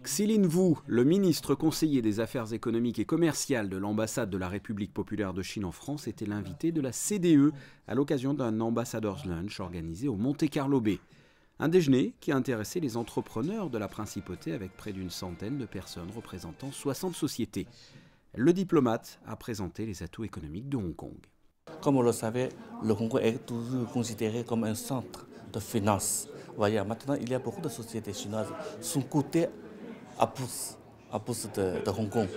Xilin Wu, le ministre conseiller des Affaires économiques et commerciales de l'ambassade de la République populaire de Chine en France, était l'invité de la CDE à l'occasion d'un ambassador's lunch organisé au Monte Carlo Bay. Un déjeuner qui a intéressé les entrepreneurs de la principauté avec près d'une centaine de personnes représentant 60 sociétés. Le diplomate a présenté les atouts économiques de Hong Kong. Comme vous le savez, le Hong Kong est toujours considéré comme un centre de finance. Voyez, maintenant, il y a beaucoup de sociétés chinoises qui sont cotées à pouce de Hong Kong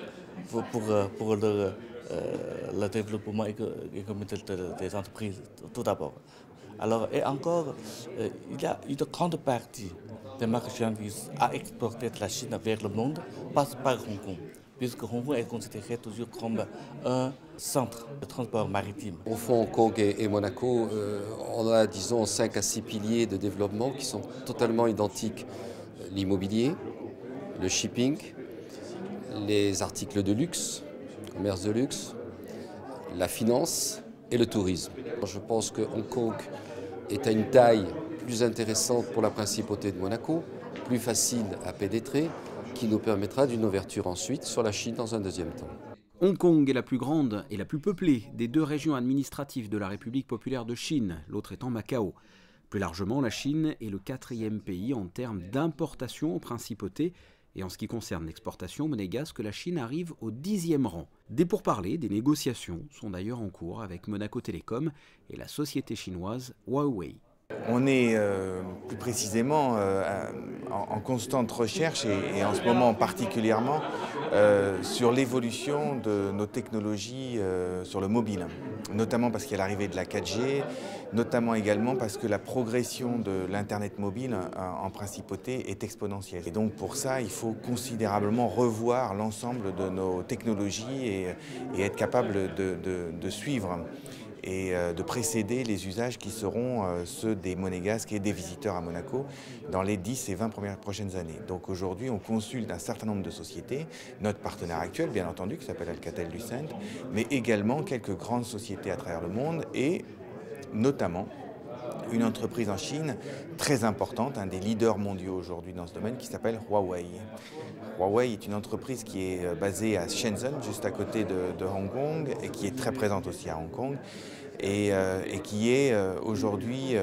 pour le développement économique des entreprises, tout d'abord. Alors, et encore, il y a une grande partie des marchandises à exporter de la Chine vers le monde passe par Hong Kong, puisque Hong Kong est considéré toujours comme un centre de transport maritime. Au fond, Hong Kong et Monaco, on a, disons, 5 à 6 piliers de développement qui sont totalement identiques. L'immobilier, le shipping, les articles de luxe, commerce de luxe, la finance et le tourisme. Je pense que Hong Kong est à une taille plus intéressante pour la principauté de Monaco, plus facile à pénétrer, qui nous permettra d'une ouverture ensuite sur la Chine dans un deuxième temps. Hong Kong est la plus grande et la plus peuplée des deux régions administratives de la République populaire de Chine, l'autre étant Macao. Plus largement, la Chine est le 4e pays en termes d'importation aux principautés, et en ce qui concerne l'exportation monégasque, la Chine arrive au 10e rang. Des pourparlers, des négociations sont d'ailleurs en cours avec Monaco Telecom et la société chinoise Huawei. On est plus précisément en constante recherche et en ce moment particulièrement sur l'évolution de nos technologies sur le mobile, notamment parce qu'il y a l'arrivée de la 4G, notamment également parce que la progression de l'Internet mobile en principauté est exponentielle. Et donc pour ça, il faut considérablement revoir l'ensemble de nos technologies et être capable de suivre et de précéder les usages qui seront ceux des monégasques et des visiteurs à Monaco dans les 10 et 20 prochaines années. Donc aujourd'hui, on consulte un certain nombre de sociétés, notre partenaire actuel bien entendu qui s'appelle Alcatel-Lucent, mais également quelques grandes sociétés à travers le monde et notamment une entreprise en Chine très importante, un des leaders mondiaux aujourd'hui dans ce domaine qui s'appelle Huawei. Huawei est une entreprise qui est basée à Shenzhen, juste à côté de Hong Kong, et qui est très présente aussi à Hong Kong, et qui est aujourd'hui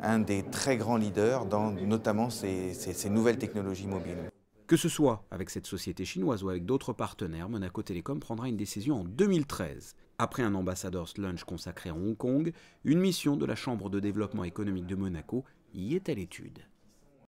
un des très grands leaders dans notamment ces nouvelles technologies mobiles. Que ce soit avec cette société chinoise ou avec d'autres partenaires, Monaco Telecom prendra une décision en 2013. Après un ambassador's lunch consacré à Hong Kong, une mission de la Chambre de développement économique de Monaco y est à l'étude.